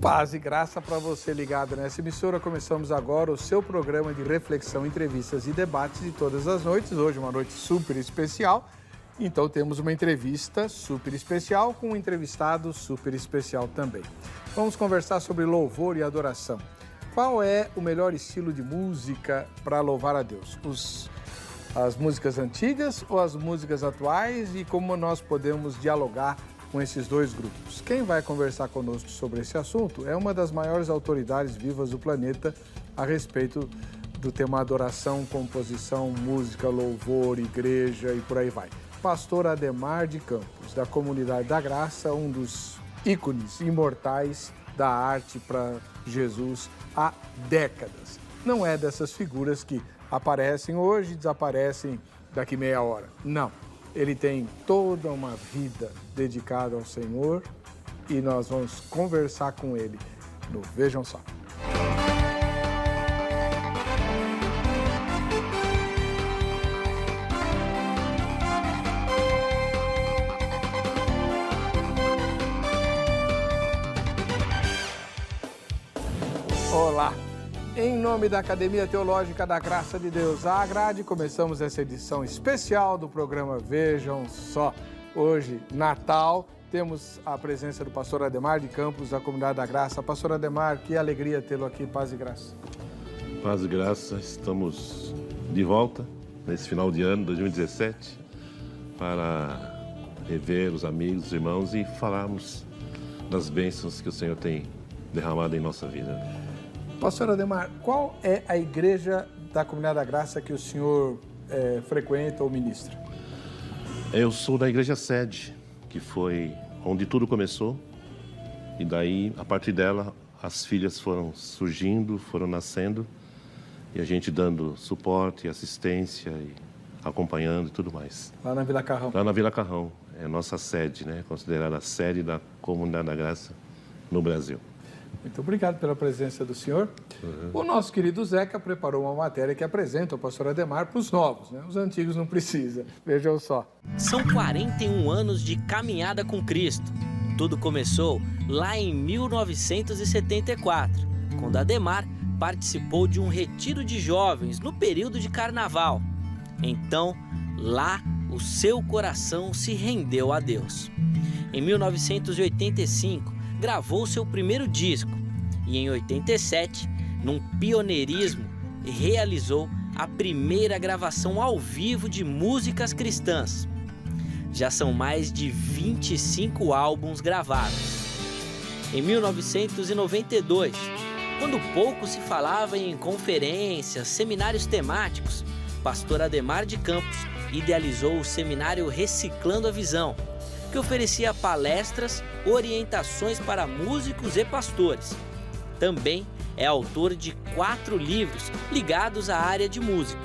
Paz e graça para você ligado nessa emissora. Começamos agora o seu programa de reflexão, entrevistas e debates de todas as noites. Hoje uma noite super especial, então temos uma entrevista super especial com um entrevistado super especial também. Vamos conversar sobre louvor e adoração. Qual é o melhor estilo de música para louvar a Deus? As músicas antigas ou as músicas atuais, e como nós podemos dialogar com esses dois grupos? Quem vai conversar conosco sobre esse assunto é uma das maiores autoridades vivas do planeta a respeito do tema adoração, composição, música, louvor, igreja e por aí vai. Pastor Ademar de Campos, da Comunidade da Graça, um dos ícones imortais da arte para Jesus há décadas. Não é dessas figuras que aparecem hoje e desaparecem daqui meia hora. Não. Ele tem toda uma vida dedicada ao Senhor e nós vamos conversar com ele no Vejam Só. Olá! Em nome da Academia Teológica da Graça de Deus, a Agrade, começamos essa edição especial do programa Vejam Só. Hoje, Natal, temos a presença do pastor Ademar de Campos, da Comunidade da Graça. Pastor Ademar, que alegria tê-lo aqui, paz e graça. Paz e graça, estamos de volta nesse final de ano, 2017, para rever os amigos, os irmãos e falarmos das bênçãos que o Senhor tem derramado em nossa vida. Pastor Ademar, qual é a igreja da Comunidade da Graça que o senhor frequenta ou ministra? Eu sou da Igreja Sede, que foi onde tudo começou. E daí, a partir dela, as filhas foram surgindo, foram nascendo. E a gente dando suporte, assistência, e acompanhando e tudo mais. Lá na Vila Carrão? Lá na Vila Carrão. É a nossa sede, né? Considerada a sede da Comunidade da Graça no Brasil. Muito obrigado pela presença do senhor. O nosso querido Zeca preparou uma matéria que apresenta o pastor Ademar para os novos, né? Os antigos não precisa. Vejam só. São 41 anos de caminhada com Cristo. Tudo começou lá em 1974, quando Ademar participou de um retiro de jovens no período de carnaval. Então, lá, o seu coração se rendeu a Deus. Em 1985, gravou seu primeiro disco e em 87, num pioneirismo, realizou a primeira gravação ao vivo de músicas cristãs. Já são mais de 25 álbuns gravados. Em 1992, quando pouco se falava em conferências, seminários temáticos, pastor Ademar de Campos idealizou o seminário Reciclando a Visão, que oferecia palestras, orientações para músicos e pastores. Também é autor de 4 livros ligados à área de música.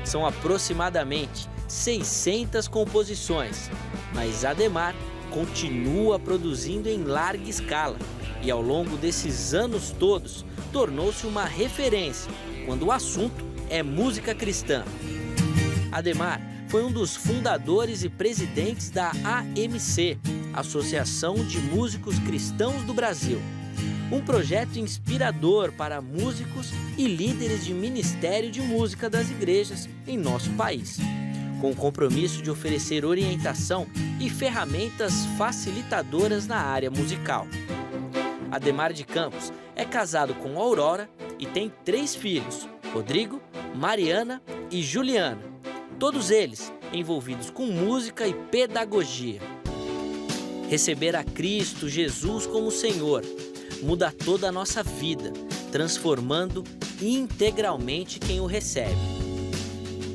São aproximadamente 600 composições, mas Ademar continua produzindo em larga escala e ao longo desses anos todos tornou-se uma referência quando o assunto é música cristã. Ademar foi um dos fundadores e presidentes da AMC, Associação de Músicos Cristãos do Brasil, um projeto inspirador para músicos e líderes de ministério de música das igrejas em nosso país, com o compromisso de oferecer orientação e ferramentas facilitadoras na área musical. Ademar de Campos é casado com Aurora e tem 3 filhos, Rodrigo, Mariana e Juliana. Todos eles envolvidos com música e pedagogia. Receber a Cristo Jesus como Senhor muda toda a nossa vida, transformando integralmente quem o recebe.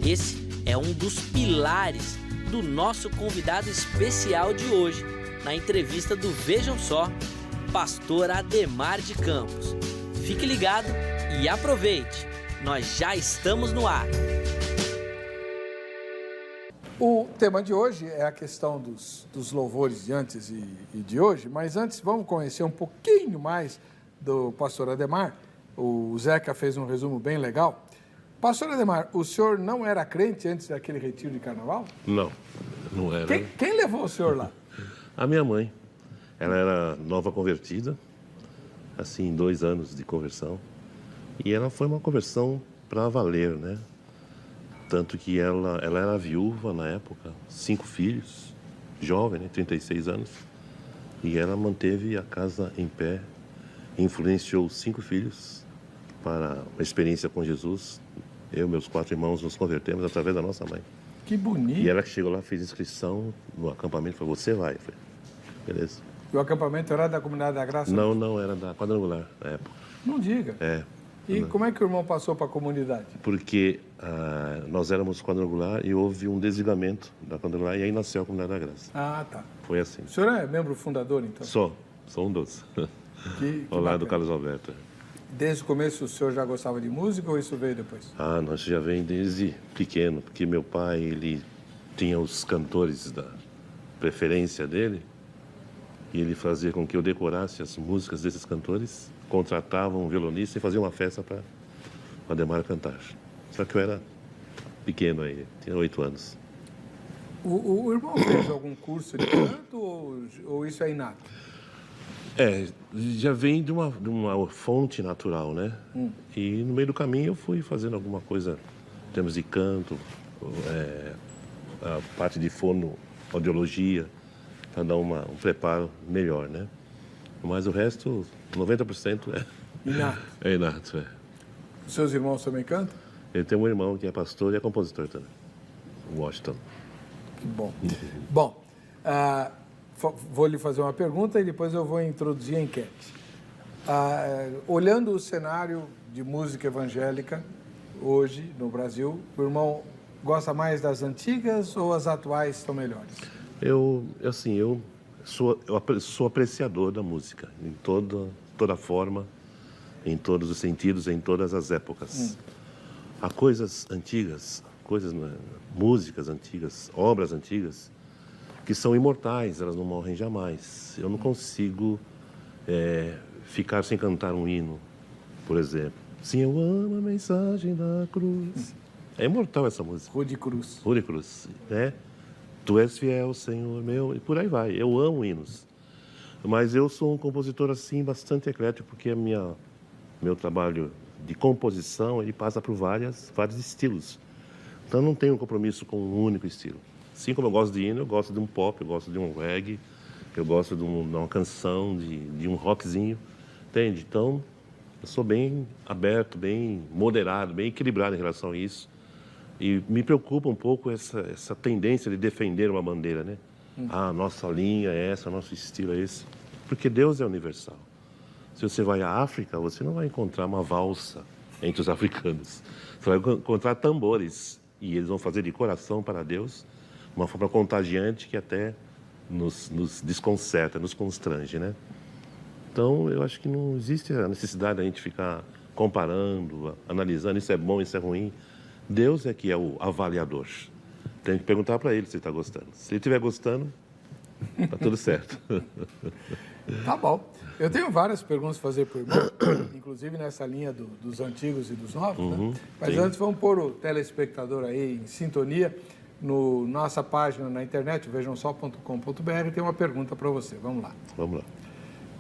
Esse é um dos pilares do nosso convidado especial de hoje, na entrevista do Vejam Só, pastor Ademar de Campos. Fique ligado e aproveite, nós já estamos no ar. O tema de hoje é a questão dos louvores de antes e de hoje, mas antes vamos conhecer um pouquinho mais do pastor Ademar. O Zeca fez um resumo bem legal. Pastor Ademar, o senhor não era crente antes daquele retiro de carnaval? Não, não era. Quem levou o senhor lá? A minha mãe. Ela era nova convertida assim, em 2 anos de conversão. E ela foi uma conversão para valer, né? Tanto que ela era viúva na época, 5 filhos, jovem, né? 36 anos. E ela manteve a casa em pé, influenciou 5 filhos para uma experiência com Jesus. Eu e meus 4 irmãos nos convertemos através da nossa mãe. Que bonito. E ela que chegou lá, fez inscrição no acampamento, falou, você vai. Eu falei, beleza. E o acampamento era da Comunidade da Graça? Não, era da Quadrangular, na época. Não diga. E como é que o irmão passou para a comunidade? Porque nós éramos Quadrangular e houve um desligamento da Quadrangular e aí nasceu a Comunidade da Graça. Ah, tá. Foi assim. O senhor é membro fundador, então? Sou um dos. Ao lado do Carlos Alberto. Desde o começo o senhor já gostava de música ou isso veio depois? Nós já vem desde pequeno, porque meu pai, ele tinha os cantores da preferência dele e ele fazia com que eu decorasse as músicas desses cantores, contratava um violonista e fazia uma festa para o Ademar cantar. Só que eu era pequeno aí, tinha 8 anos. O irmão fez algum curso de canto ou isso é inato? Já vem de uma fonte natural, né? E no meio do caminho eu fui fazendo alguma coisa em termos de canto, a parte de fonoaudiologia, para dar um preparo melhor, né? Mas o resto, 90% Inato. É inato, Os seus irmãos também cantam? Eu tenho um irmão que é pastor e é compositor também, o Washington. Que bom. Bom, vou lhe fazer uma pergunta e depois eu vou introduzir a enquete. Olhando o cenário de música evangélica hoje no Brasil, o irmão gosta mais das antigas ou as atuais são melhores? Eu sou apreciador da música, em toda forma, em todos os sentidos, em todas as épocas. Há coisas antigas, músicas antigas, obras antigas, que são imortais, elas não morrem jamais. Eu não consigo ficar sem cantar um hino, por exemplo. Sim, eu amo a mensagem da cruz. É imortal essa música. Rude Cruz. Rude Cruz, né? Tu és fiel, Senhor meu, e por aí vai. Eu amo hinos. Mas eu sou um compositor, assim, bastante eclético, porque meu trabalho de composição, ele passa por vários estilos. Então, eu não tenho um compromisso com um único estilo. Assim como eu gosto de hino, eu gosto de um pop, eu gosto de um reggae, eu gosto de uma canção, de um rockzinho, entende? Então, eu sou bem aberto, bem moderado, bem equilibrado em relação a isso. E me preocupa um pouco essa tendência de defender uma bandeira, né? Nossa linha é essa, nosso estilo é esse. Porque Deus é universal. Se você vai à África, você não vai encontrar uma valsa entre os africanos. Você vai encontrar tambores. E eles vão fazer de coração para Deus uma forma contagiante que até nos desconcerta, nos constrange, né? Então, eu acho que não existe a necessidade da gente ficar comparando, analisando, isso é bom, isso é ruim. Deus é que é o avaliador. Tem que perguntar para ele se ele está gostando. Se ele estiver gostando, está tudo certo. Tá bom. Eu tenho várias perguntas para fazer para o irmão, inclusive nessa linha dos antigos e dos novos, né? Mas antes vamos pôr o telespectador aí em sintonia. Nossa página na internet, vejamsó.com.br, tem uma pergunta para você. Vamos lá. Vamos lá.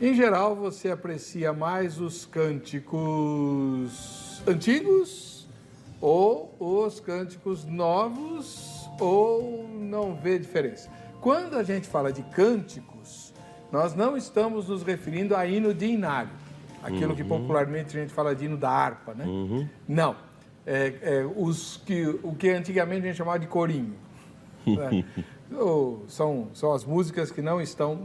Em geral, você aprecia mais os cânticos antigos ou os cânticos novos ou não vê diferença? Quando a gente fala de cânticos, nós não estamos nos referindo a hino de inário, aquilo que popularmente a gente fala de hino da harpa, né? Não. O que antigamente a gente chamava de corinho. Né? São as músicas que não estão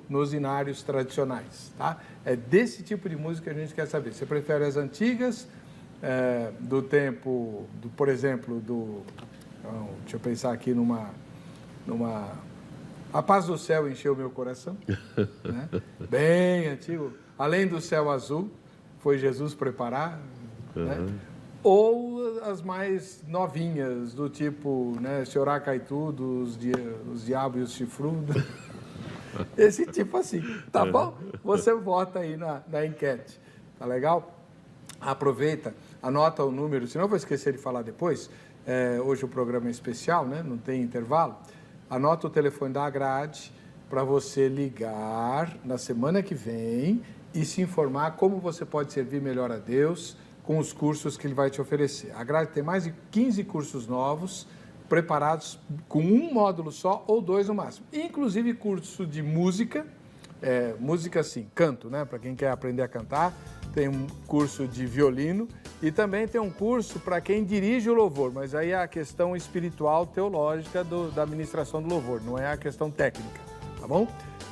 nos inários tradicionais. Tá? É desse tipo de música que a gente quer saber. Você prefere as antigas, do tempo, por exemplo, deixa eu pensar aqui numa A Paz do Céu Encheu Meu Coração, né? Bem antigo. Além do Céu Azul, foi Jesus preparar, né? Ou as mais novinhas, do tipo, né, Chorá Caitu, os Diabos e os Chifrudos. Esse tipo assim, tá bom? Você vota aí na enquete, tá legal? Aproveita, anota o número, senão eu vou esquecer de falar depois. Hoje o programa é especial, né? Não tem intervalo. Anota o telefone da grade para você ligar na semana que vem e se informar como você pode servir melhor a Deus com os cursos que ele vai te oferecer. A grade tem mais de 15 cursos novos, preparados com um módulo só ou 2 no máximo. Inclusive curso de música, música assim, canto, né? Para quem quer aprender a cantar, tem um curso de violino e também tem um curso para quem dirige o louvor, mas aí é a questão espiritual, teológica da administração do louvor, não é a questão técnica, tá bom?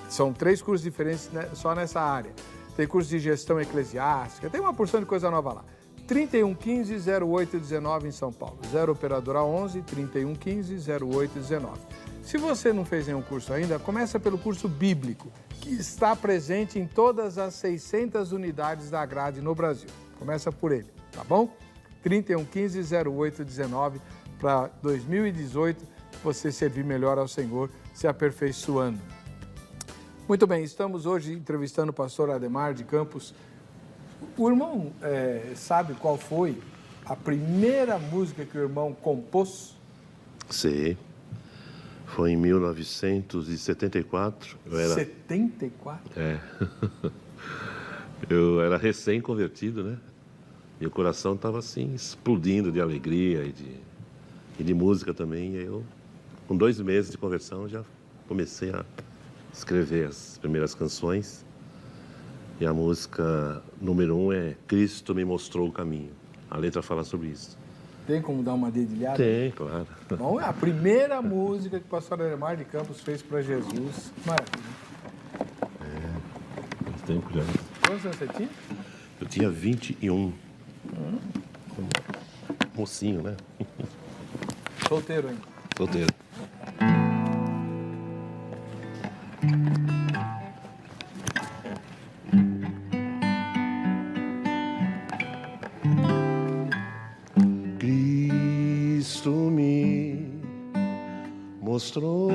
São 3 cursos diferentes, né, só nessa área. Tem curso de gestão eclesiástica, tem uma porção de coisa nova lá. 3115-0819 em São Paulo, 0 operadora 11 3115-0819. Se você não fez nenhum curso ainda, começa pelo curso bíblico, que está presente em todas as 600 unidades da grade no Brasil. Começa por ele, tá bom? 3115-0819 para 2018, você servir melhor ao Senhor, se aperfeiçoando. Muito bem, estamos hoje entrevistando o pastor Ademar de Campos. O irmão sabe qual foi a primeira música que o irmão compôs? Sei. Foi em 1974. 74? Eu era recém-convertido, né? E o coração estava assim, explodindo de alegria e de música também. E eu, com 2 meses de conversão, já comecei a escrever as primeiras canções. E a música número 1 é Cristo me mostrou o caminho. A letra fala sobre isso. Tem como dar uma dedilhada? Tem, claro. Bom, é a primeira música que o pastor Ademar de Campos fez para Jesus. Maravilha. Faz tempo já. Quantos anos você tinha? Eu tinha 21. Mocinho, né? Solteiro ainda. Solteiro. Mostrou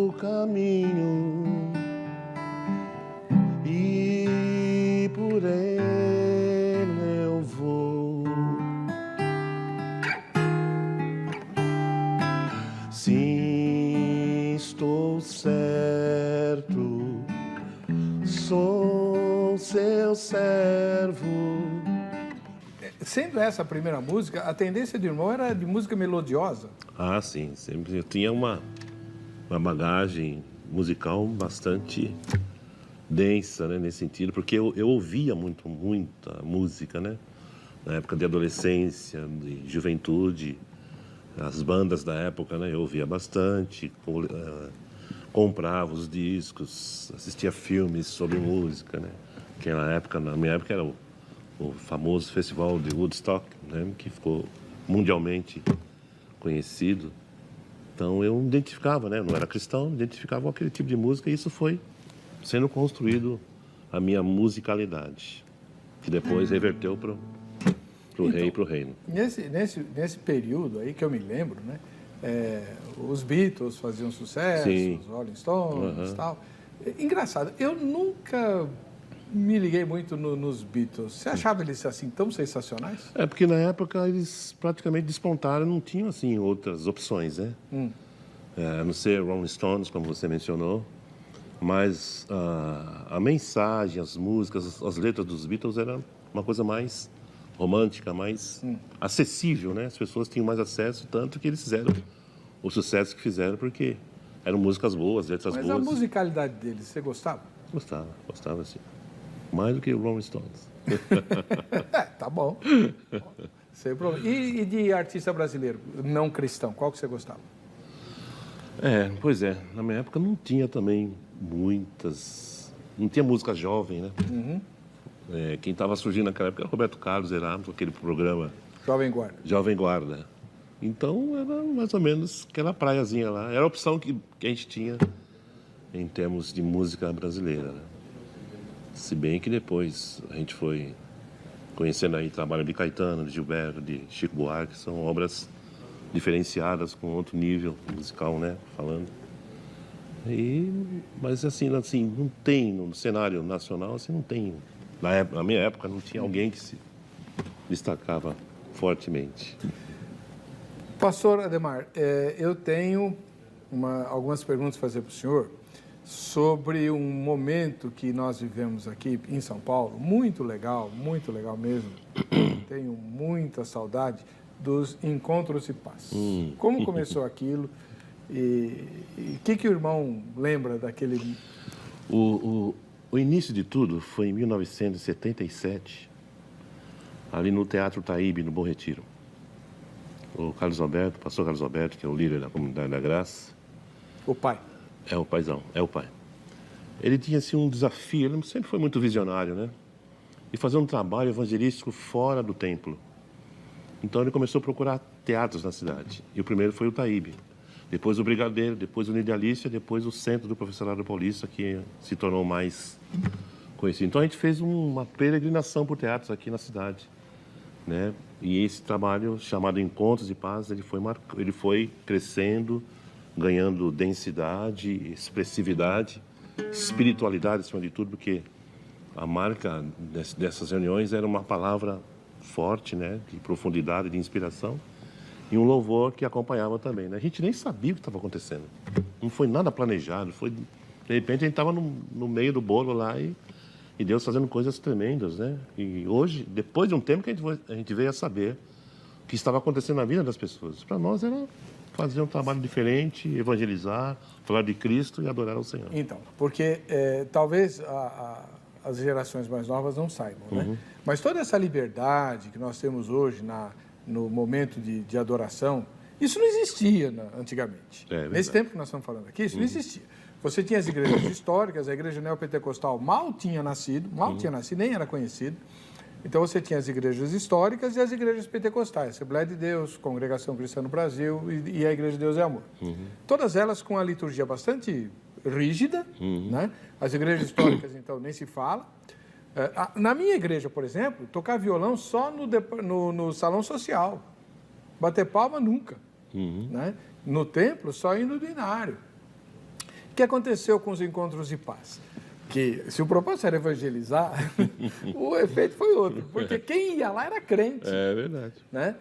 o caminho e por ele eu vou. Sim, estou certo, sou seu servo. Sendo essa a primeira música, a tendência do irmão era de música melodiosa. Ah, sim. Sempre eu tinha uma bagagem musical bastante densa, né, nesse sentido, porque eu ouvia muita música, né? Na época de adolescência, de juventude, as bandas da época, né? Eu ouvia bastante, comprava os discos, assistia filmes sobre música, né? Que na minha época era o famoso festival de Woodstock, né, que ficou mundialmente conhecido. Então eu me identificava, né, não era cristão, me identificava com aquele tipo de música e isso foi sendo construído a minha musicalidade, que depois reverteu pro rei e pro reino. Nesse período aí que eu me lembro, né, os Beatles faziam sucesso, Sim. os Rolling Stones e tal. Engraçado, eu nunca me liguei muito nos Beatles. Você achava eles assim tão sensacionais? Porque na época eles praticamente despontaram, não tinham assim outras opções, né? A não ser Rolling Stones, como você mencionou, mas a mensagem, as músicas, as letras dos Beatles era uma coisa mais romântica, mais acessível, né? As pessoas tinham mais acesso, tanto que eles fizeram o sucesso que fizeram, porque eram músicas boas, letras boas. Mas a musicalidade deles, você gostava? Gostava sim. Mais do que o Rolling Stones. Tá bom. Sem problema. E de artista brasileiro, não cristão, qual que você gostava? Pois é. Na minha época não tinha também muitas... Não tinha música jovem, né? Quem estava surgindo naquela época era Roberto Carlos, Erasmo, aquele programa... Jovem Guarda. Então era mais ou menos aquela praiazinha lá. Era a opção que a gente tinha em termos de música brasileira, né? Se bem que depois a gente foi conhecendo aí trabalho de Caetano, de Gilberto, de Chico Buarque, são obras diferenciadas com outro nível musical, né, falando. Mas assim, não tem no cenário nacional, assim, não tem. Na minha época não tinha alguém que se destacava fortemente. Pastor Ademar, eu tenho algumas perguntas a fazer para o senhor sobre um momento que nós vivemos aqui em São Paulo, muito legal mesmo. Tenho muita saudade dos encontros de paz. Como começou aquilo e o que o irmão lembra daquele... O início de tudo foi em 1977, ali no Teatro Taíbe, no Bom Retiro. O Carlos Alberto, pastor Carlos Alberto, que é o líder da Comunidade da Graça. O pai. É o paizão, é o pai. Ele tinha assim, um desafio, ele sempre foi muito visionário, né? De fazer um trabalho evangelístico fora do templo. Então ele começou a procurar teatros na cidade. E o primeiro foi o Taíbe. Depois o Brigadeiro, depois o Unidialícia, depois o Centro do Professorado Paulista, que se tornou mais conhecido. Então a gente fez uma peregrinação por teatros aqui na cidade, né? E esse trabalho, chamado Encontros de Paz, ele foi crescendo, ganhando densidade, expressividade, espiritualidade, acima de tudo, porque a marca dessas reuniões era uma palavra forte, né? De profundidade, de inspiração. E um louvor que acompanhava também, né? A gente nem sabia o que estava acontecendo. Não foi nada planejado. Foi, de repente, a gente estava no meio do bolo lá e Deus fazendo coisas tremendas, né? E hoje, depois de um tempo que a gente veio a saber o que estava acontecendo na vida das pessoas. Para nós era fazer um trabalho diferente, evangelizar, falar de Cristo e adorar ao Senhor. Então, porque talvez as gerações mais novas não saibam, né? Mas toda essa liberdade que nós temos hoje no momento de adoração, isso não existia antigamente. Nesse tempo que nós estamos falando aqui, isso não existia. Você tinha as igrejas históricas, a igreja neopentecostal mal tinha nascido, nem era conhecida. Então você tinha as igrejas históricas e as igrejas pentecostais, Assembleia de Deus, Congregação Cristã no Brasil e a Igreja de Deus é Amor. Todas elas com a liturgia bastante rígida, né? As igrejas históricas, então, nem se fala. Na minha igreja, por exemplo, tocar violão só no salão social. Bater palma, nunca. Né? No templo, só indo do inário. O que aconteceu com os encontros de paz? Que, se o propósito era evangelizar, o efeito foi outro. Porque quem ia lá era crente. É verdade. Né?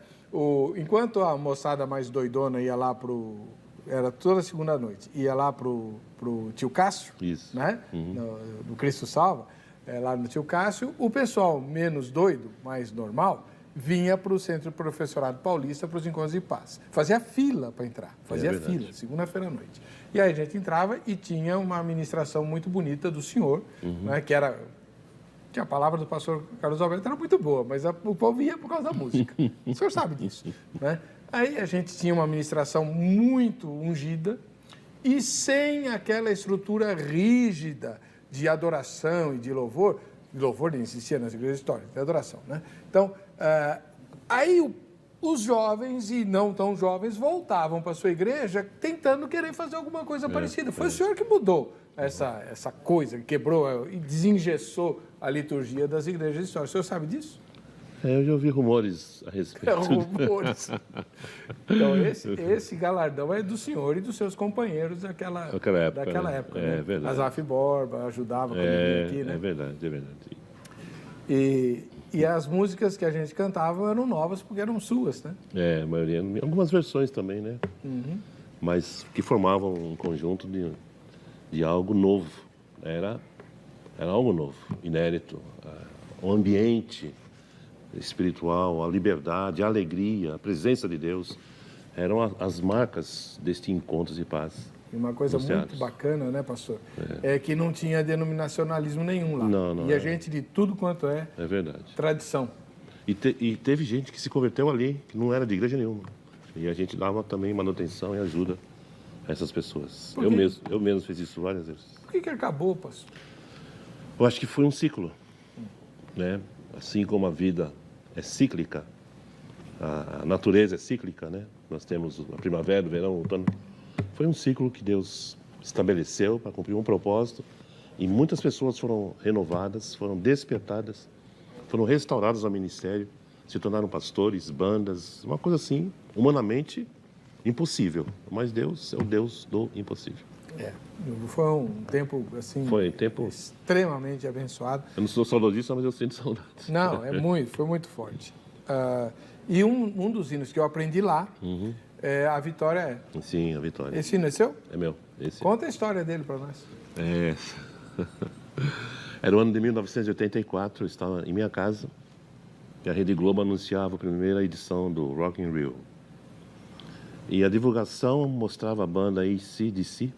Enquanto a moçada mais doidona ia lá era toda segunda noite, ia lá pro tio Cássio, isso. Né? Do Cristo Salva, lá no tio Cássio, o pessoal menos doido, mais normal, vinha para o Centro do Professorado Paulista para os encontros de paz. Fazia fila para entrar, fila, segunda-feira à noite. E aí a gente entrava e tinha uma ministração muito bonita do senhor, né, que a palavra do pastor Carlos Alberto era muito boa, mas o povo ia por causa da música. O senhor sabe disso, né? Aí a gente tinha uma ministração muito ungida e sem aquela estrutura rígida de adoração e de louvor. Louvor nem existia nas igrejas históricas, de adoração, né? Então, aí os jovens e não tão jovens voltavam para a sua igreja tentando querer fazer alguma coisa parecida. Foi o senhor que mudou essa coisa, quebrou e desengessou a liturgia das igrejas históricas. O senhor sabe disso? Eu já ouvi rumores a respeito. Rumores. Então, esse galardão é do senhor e dos seus companheiros daquela época. É verdade. Azaf Borba ajudava quando vinha aqui, né? É verdade, é verdade. E as músicas que a gente cantava eram novas porque eram suas, né? A maioria. Algumas versões também, né? Mas que formavam um conjunto de algo novo. Era algo novo, inédito. O ambiente espiritual, a liberdade, a alegria, a presença de Deus eram as marcas deste encontro de paz. E uma coisa muito bacana, né, pastor? É que não tinha denominacionalismo nenhum lá. Não. E a gente de tudo quanto é verdade. Tradição. E teve gente que se converteu ali, que não era de igreja nenhuma. E a gente dava também manutenção e ajuda a essas pessoas. Eu mesmo fiz isso várias vezes. Por que acabou, pastor? Eu acho que foi um ciclo, né? Assim como a vida é cíclica, a natureza é cíclica, né? Nós temos a primavera, o verão, o outono. Foi um ciclo que Deus estabeleceu para cumprir um propósito e muitas pessoas foram renovadas, foram despertadas, foram restauradas ao ministério, se tornaram pastores, bandas, uma coisa assim, humanamente impossível, mas Deus é o Deus do impossível. Foi um tempo assim, extremamente abençoado. Eu não sou saudosista, mas eu sinto saudade. Não, foi muito forte. E um dos hinos que eu aprendi lá A Vitória é. Sim, a Vitória. Esse hino é seu? É meu. Esse. Conta a história dele para nós. Era o ano de 1984, eu estava em minha casa e a Rede Globo anunciava a primeira edição do Rock in Rio. E a divulgação mostrava a banda AC/DC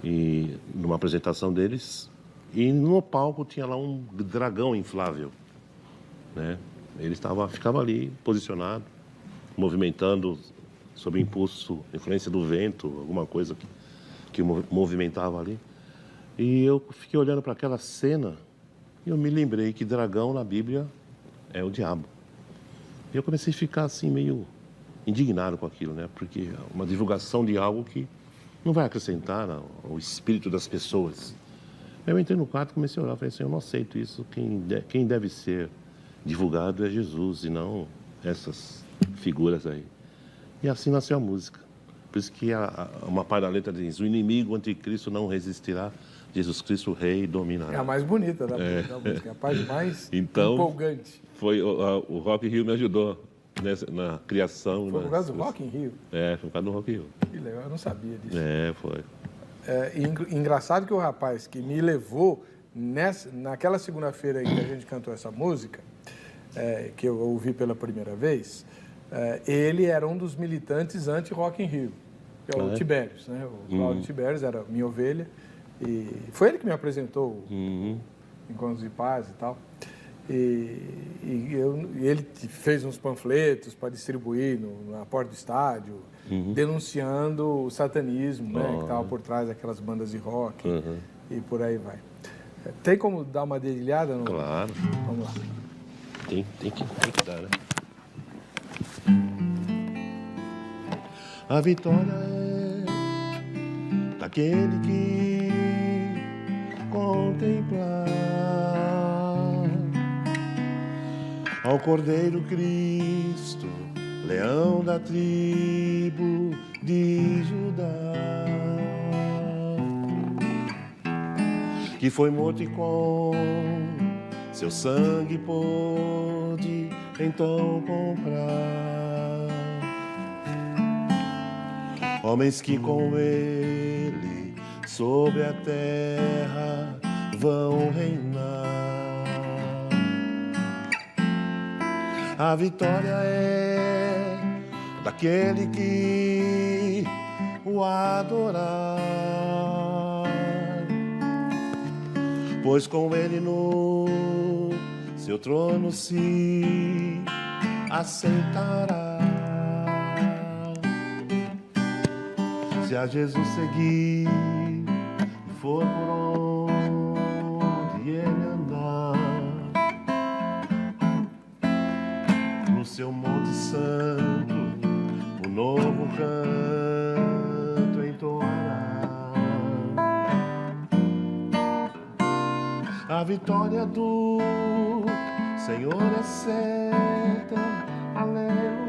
e numa apresentação deles, e no palco tinha lá um dragão inflável, né? Ele ficava ali posicionado, movimentando sob impulso, influência do vento, alguma coisa que movimentava ali. E eu fiquei olhando para aquela cena e eu me lembrei que dragão na Bíblia é o diabo. E eu comecei a ficar assim meio indignado com aquilo, né? Porque é uma divulgação de algo que não vai acrescentar ao espírito das pessoas. Eu entrei no quarto e comecei a orar, falei assim, eu não aceito isso, quem deve ser divulgado é Jesus e não essas figuras aí. E assim nasceu a música. Por isso que uma parte da letra diz, o inimigo, o anticristo não resistirá, Jesus Cristo, o rei, dominará. É a mais bonita da música, a parte mais empolgante. O Rock in Rio me ajudou na criação. Foi por causa do Rock in Rio? Foi por causa do Rock in Rio. Que legal, eu não sabia disso. Foi. Engraçado que o rapaz que me levou naquela segunda-feira aí que a gente cantou essa música, que eu ouvi pela primeira vez, ele era um dos militantes anti-Rock in Rio, que é o Tibérios, né? O Cláudio Tibérios era minha ovelha, e foi ele que me apresentou Encontros de Paz e tal. E ele fez uns panfletos para distribuir na porta do estádio, denunciando o satanismo, né, que estava por trás daquelas bandas de rock e por aí vai. Tem como dar uma dedilhada? No... Claro. Vamos lá. Tem que dar, né? A vitória é daquele que contemplar ao Cordeiro Cristo, leão da tribo de Judá, que foi morto e com seu sangue pôde então comprar homens que com ele sobre a terra vão reinar. A vitória é daquele que o adorar, pois com ele no seu trono se assentará. Se a Jesus seguir, for por onde ele andar, no seu monte santo, o novo canto entoará. A vitória do Senhor é certa, aleluia.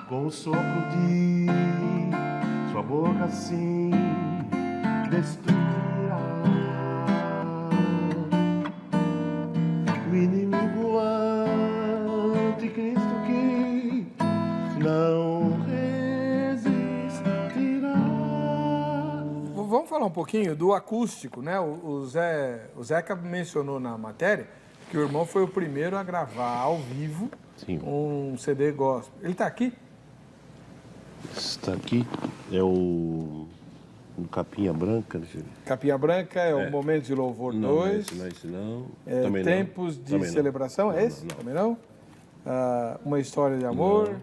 Com o sopro de sua boca assim destruirá o inimigo anticristo que não resistirá. Vamos falar um pouquinho do acústico, né? O Zeca mencionou na matéria que o irmão foi o primeiro a gravar ao vivo um CD gospel. Ele está aqui? Está aqui, é o Capinha Branca. Deixa eu ver. Capinha Branca é o Momento de Louvor 2. Não é esse não. Também Tempos de Celebração, é esse? Também não. Uma História de Amor. Não.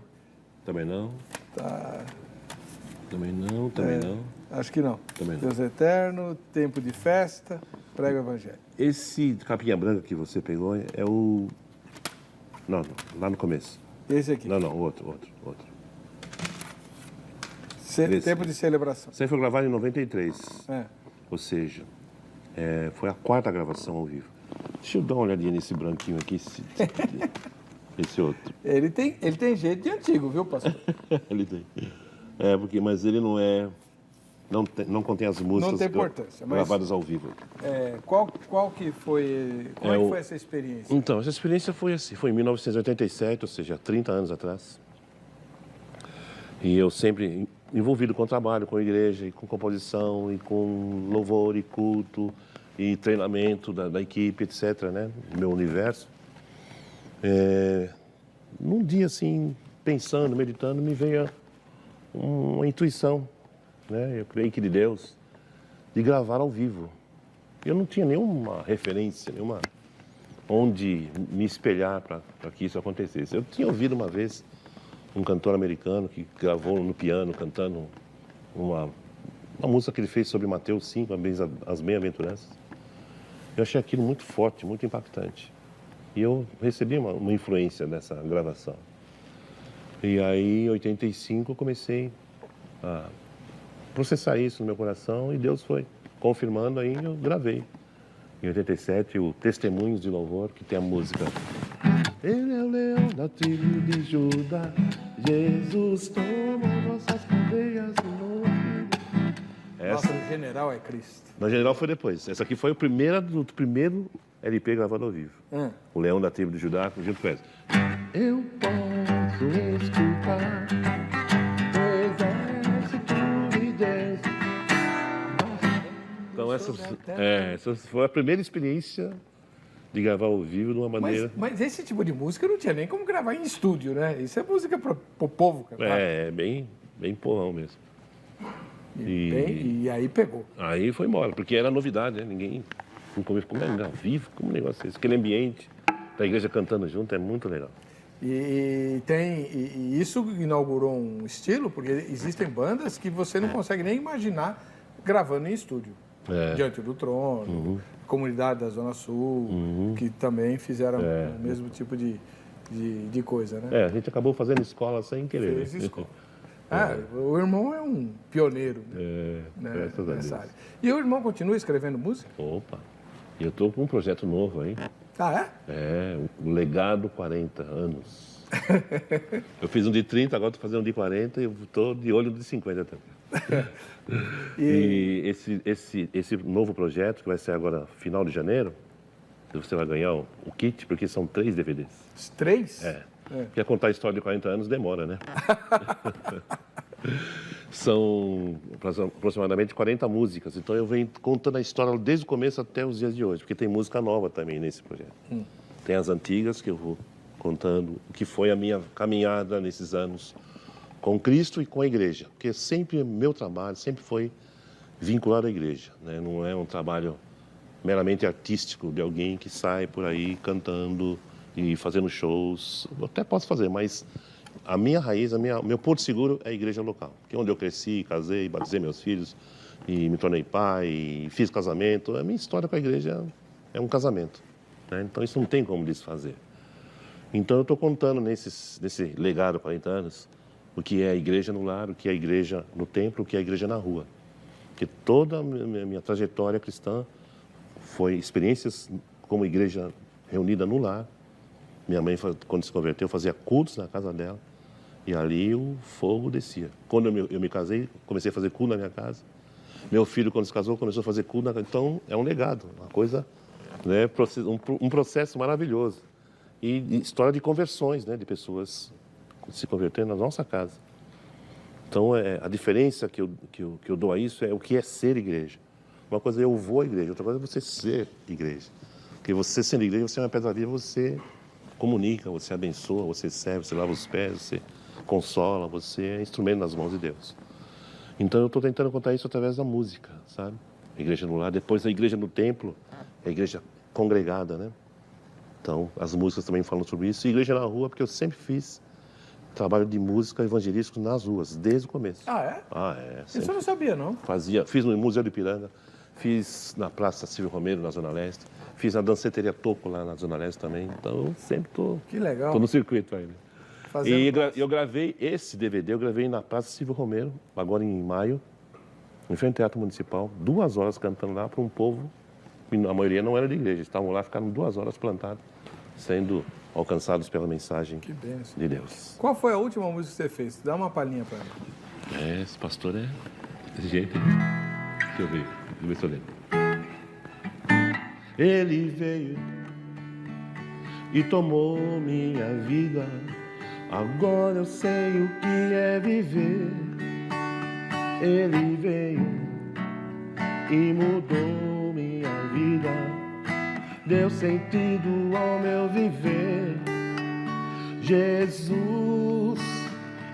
Também não. Tá. Também não, também não. Acho que não. Também não. Deus Eterno, Tempo de Festa, Prega o Evangelho. Esse Capinha Branca que você pegou é o... Não, lá no começo. Esse aqui. Não, outro. Tempo de Celebração. Isso aí foi gravado em 93. É. Ou seja, foi a quarta gravação ao vivo. Deixa eu dar uma olhadinha nesse branquinho aqui, esse outro. Ele tem jeito de antigo, viu, pastor? Ele tem. Mas ele não é não contém as músicas Não tem importância, mas gravadas ao vivo. Qual que foi... Como é que foi essa experiência? Então, essa experiência foi assim, foi em 1987, ou seja, 30 anos atrás. E eu sempre envolvido com o trabalho, com a igreja, e com composição, e com louvor, e culto, e treinamento da equipe, etc., né? No meu universo. Num dia, assim, pensando, meditando, me veio uma intuição, né? Eu creio que de Deus, de gravar ao vivo. Eu não tinha nenhuma referência, nenhuma onde me espelhar para que isso acontecesse. Eu tinha ouvido uma vez um cantor americano que gravou no piano, cantando uma música que ele fez sobre Mateus 5, as bem-aventuranças. Eu achei aquilo muito forte, muito impactante. E eu recebi uma influência dessa gravação. E aí, em 85, eu comecei a processar isso no meu coração e Deus foi confirmando, aí eu gravei. Em 87, o Testemunhos de Louvor, que tem a música Ele é o leão da tribo de Judá, Jesus tomou nossas cadeias e não Nossa, o general é Cristo. Na General foi depois. Essa aqui foi o primeiro LP gravado ao vivo. O Leão da Tribo de Judá, junto com essa. Eu posso escutar o exército de Deus. Então essa foi a primeira experiência de gravar ao vivo de uma maneira... Mas esse tipo de música não tinha nem como gravar em estúdio, né? Isso é música pro povo cantar. Bem porrão mesmo. E aí pegou. Aí foi embora, porque era novidade, né? Ninguém... Como é ao vivo? Como um negócio é esse? Aquele ambiente da igreja cantando junto é muito legal. E isso inaugurou um estilo, porque existem bandas que você não consegue nem imaginar gravando em estúdio. Diante do Trono, Comunidade da Zona Sul, que também fizeram o mesmo tipo de coisa, né? A gente acabou fazendo escola sem querer. Fez escola. O irmão é um pioneiro, né, nessa área. E o irmão continua escrevendo música? Opa! E eu estou com um projeto novo aí. Ah, o Legado 40 anos. Eu fiz um de 30, agora estou fazendo um de 40 e estou de olho no de 50 também. E esse novo projeto, que vai ser agora final de janeiro, você vai ganhar o kit, porque são 3 DVDs. 3? Porque contar a história de 40 anos demora, né? São aproximadamente 40 músicas. Então eu venho contando a história desde o começo até os dias de hoje, porque tem música nova também nesse projeto. Tem as antigas que eu vou contando, o que foi a minha caminhada nesses anos com Cristo e com a igreja. Porque sempre meu trabalho sempre foi vinculado à igreja, né? Não é um trabalho meramente artístico de alguém que sai por aí cantando e fazendo shows. Eu até posso fazer, mas a minha raiz, meu porto seguro é a igreja local. Que é onde eu cresci, casei, batizei meus filhos e me tornei pai, e fiz casamento. A minha história com a igreja é um casamento, né? Então isso não tem como desfazer. Então eu estou contando nesse legado 40 anos o que é a igreja no lar, o que é a igreja no templo, o que é a igreja na rua. Porque toda a minha trajetória cristã foi experiências como igreja reunida no lar. Minha mãe, quando se converteu, fazia cultos na casa dela. E ali o fogo descia. Quando eu me casei, comecei a fazer culto na minha casa. Meu filho, quando se casou, começou a fazer culto na casa. Então, é um legado, uma coisa, né, um processo maravilhoso. E história de conversões, né, de pessoas se convertendo na nossa casa. Então, a diferença que eu dou a isso é o que é ser igreja. Uma coisa é eu vou à igreja, outra coisa é você ser igreja. Porque você sendo igreja, você é uma pedra viva, você comunica, você abençoa, você serve, você lava os pés, você consola, você é instrumento nas mãos de Deus. Então eu estou tentando contar isso através da música, sabe? A igreja no lar, depois a igreja no templo, a igreja congregada, né? Então as músicas também falam sobre isso. E a igreja na rua, porque eu sempre fiz trabalho de música evangelístico nas ruas, desde o começo. Isso eu não sabia, não. Fiz no Museu do Ipiranga, fiz na Praça Silvio Romero, na Zona Leste, fiz na Danceteria Toco, lá na Zona Leste também. Então, eu sempre estou no circuito ainda. E eu gravei esse DVD, eu gravei na Praça Silvio Romero, agora em maio, em frente ao Teatro Municipal, 2 horas cantando lá para um povo, a maioria não era de igreja, estavam lá, ficaram 2 horas plantados, sendo alcançados pela mensagem de Deus. Qual foi a última música que você fez? Dá uma palhinha para mim. Esse pastor é Desse jeito. Deixa eu ver. Vou ver se eu lembro. Ele veio e tomou minha vida. Agora eu sei o que é viver. Ele veio e mudou minha vida. Deu sentido ao meu viver. Jesus,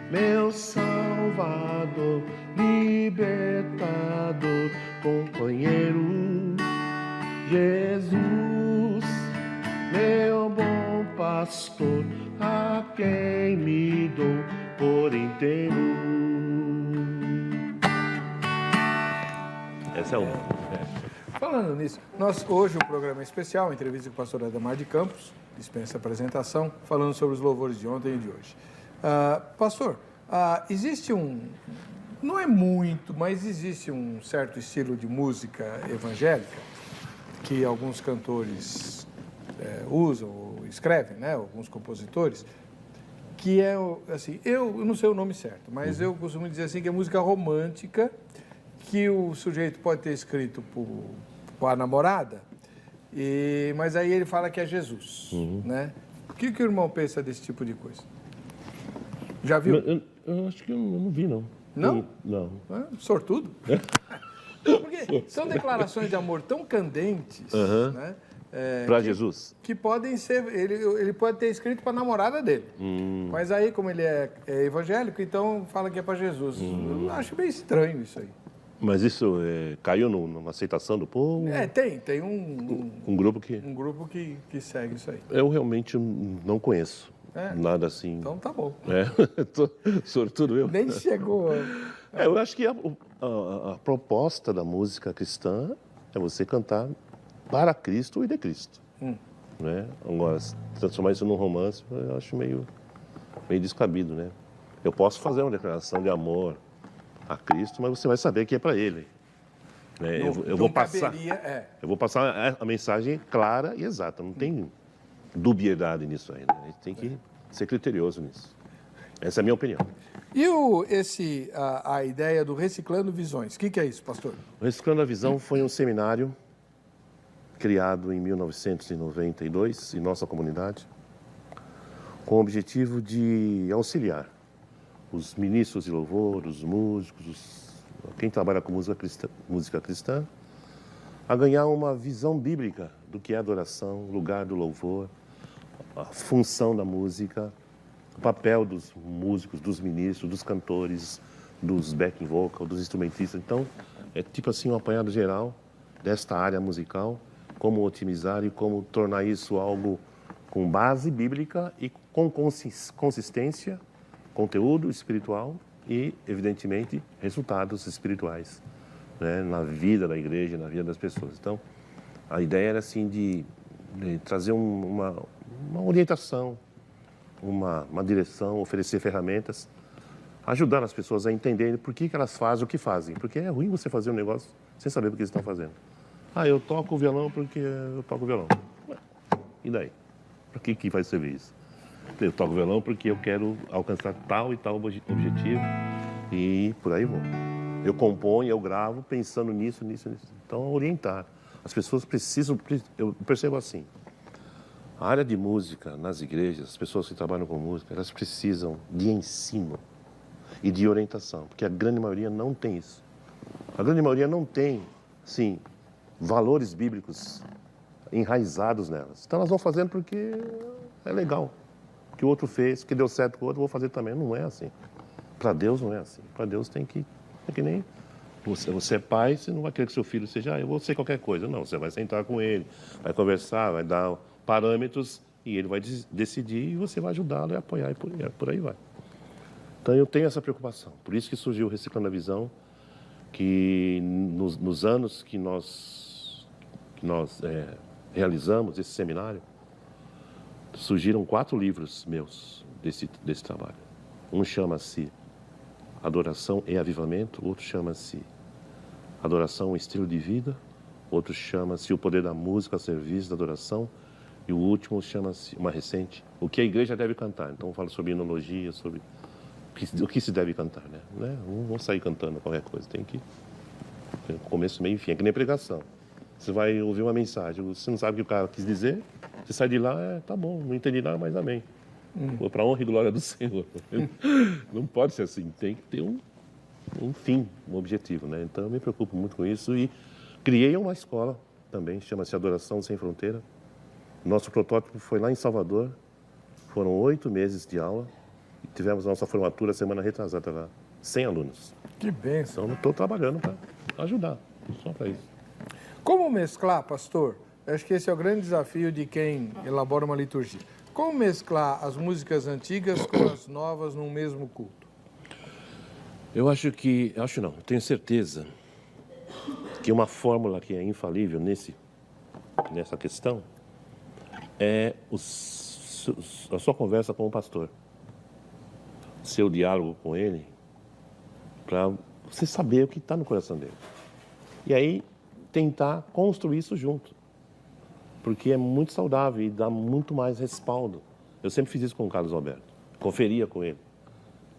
meu Salvador, libertador, companheiro. Jesus, meu bom pastor, a quem me dou por inteiro. Essa é uma. Falando nisso, hoje o programa é especial, entrevista com o pastor Ademar de Campos, dispensa apresentação, falando sobre os louvores de ontem e de hoje. Pastor, existe não é muito, mas existe um certo estilo de música evangélica que alguns cantores usam ou escrevem, né, alguns compositores, que é, assim, eu não sei o nome certo, mas eu costumo dizer assim que é música romântica, que o sujeito pode ter escrito para a namorada, mas aí ele fala que é Jesus, né? O que o irmão pensa desse tipo de coisa? Já viu? Eu acho que eu não vi, não. Não? Não. Sortudo? Porque são declarações de amor tão candentes, né? Para Jesus? Que podem ser... Ele pode ter escrito para a namorada dele. Mas aí, como ele é evangélico, então fala que é para Jesus. Eu acho meio estranho isso aí. Mas isso caiu numa aceitação do povo? Tem um grupo que... Um grupo que segue isso aí. Eu realmente não conheço nada assim. Então tá bom. Sortudo eu. Nem chegou. Eu acho que a proposta da música cristã é você cantar para Cristo e de Cristo. Né? Agora, transformar isso num romance, eu acho meio descabido, né? Eu posso fazer uma declaração de amor a Cristo, mas você vai saber que é para Ele. Né? Eu vou passar a mensagem clara e exata. Não tem dubiedade nisso aí. Né? A gente tem que ser criterioso nisso. Essa é a minha opinião. E a ideia do Reciclando Visões, o que é isso, pastor? O Reciclando a Visão foi um seminário criado em 1992 em nossa comunidade, com o objetivo de auxiliar os ministros de louvor, os músicos, quem trabalha com música cristã, a ganhar uma visão bíblica do que é adoração, lugar do louvor, a função da música, o papel dos músicos, dos ministros, dos cantores, dos backing vocal, dos instrumentistas. Então, é tipo assim um apanhado geral desta área musical, como otimizar e como tornar isso algo com base bíblica e com consistência, conteúdo espiritual e, evidentemente, resultados espirituais, né, na vida da igreja, na vida das pessoas. Então, a ideia era assim de trazer uma orientação, uma direção, oferecer ferramentas, ajudar as pessoas a entenderem por que elas fazem o que fazem. Porque é ruim você fazer um negócio sem saber por que estão fazendo. Eu toco o violão porque eu toco o violão. E daí? Para que vai servir isso? Eu toco violão porque eu quero alcançar tal e tal objetivo e por aí vou. Eu componho, eu gravo pensando nisso. Então, orientar. As pessoas precisam, eu percebo assim, a área de música nas igrejas, as pessoas que trabalham com música, elas precisam de ensino e de orientação, porque a grande maioria não tem isso. A grande maioria não tem, sim, valores bíblicos enraizados nelas. Então, elas vão fazendo porque é legal. Que o outro fez, que deu certo com o outro, vou fazer também. Não é assim. Para Deus não é assim. Para Deus tem que... É que nem... Você é pai, você não vai querer que seu filho seja... eu vou ser qualquer coisa. Não, você vai sentar com ele, vai conversar, vai dar parâmetros e ele vai decidir e você vai ajudá-lo e apoiar e por aí vai. Então, eu tenho essa preocupação. Por isso que surgiu o Reciclando a Visão, que nos anos que nós realizamos esse seminário, surgiram 4 livros meus desse trabalho. Um chama-se Adoração e Avivamento, outro chama-se Adoração, um Estilo de Vida, outro chama-se O Poder da Música a Serviço da Adoração, e o último chama-se, uma recente, O que a Igreja Deve Cantar. Então, eu falo sobre enologia, sobre o que se deve cantar, né? Não vou sair cantando qualquer coisa, tem que começo, meio e fim, é que nem pregação. Você vai ouvir uma mensagem, você não sabe o que o cara quis dizer, você sai de lá, tá bom, não entendi nada, mas amém. Foi para a honra e glória do Senhor. Não pode ser assim, tem que ter um fim, um objetivo, né? Então eu me preocupo muito com isso e criei uma escola também, chama-se Adoração Sem Fronteira. Nosso protótipo foi lá em Salvador, foram 8 meses de aula e tivemos a nossa formatura semana retrasada lá, 100 alunos. Que bênção. Então eu estou trabalhando para ajudar, só para isso. Como mesclar, pastor? Acho que esse é o grande desafio de quem elabora uma liturgia. Como mesclar as músicas antigas com as novas num mesmo culto? Eu tenho certeza que uma fórmula que é infalível nessa questão é a sua conversa com o pastor. Seu diálogo com ele, para você saber o que está no coração dele. E aí, tentar construir isso junto. Porque é muito saudável e dá muito mais respaldo. Eu sempre fiz isso com o Carlos Alberto. Conferia com ele.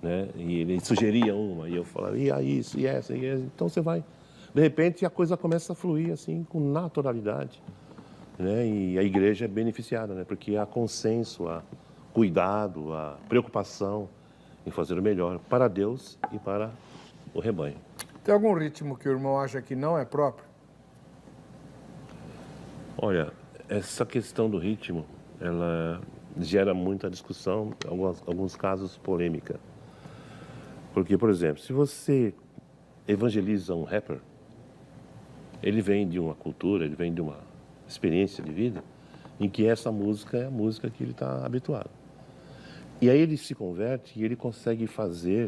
Né? E ele sugeria uma, e eu falava, e aí isso, e essa, e essa. Então você vai... De repente, a coisa começa a fluir assim, com naturalidade. Né? E a igreja é beneficiada, né? Porque há consenso, há cuidado, há preocupação em fazer o melhor para Deus e para o rebanho. Tem algum ritmo que o irmão acha que não é próprio? Olha, essa questão do ritmo, ela gera muita discussão, alguns casos polêmica. Porque, por exemplo, se você evangeliza um rapper, ele vem de uma cultura, ele vem de uma experiência de vida em que essa música é a música que ele está habituado. E aí ele se converte e ele consegue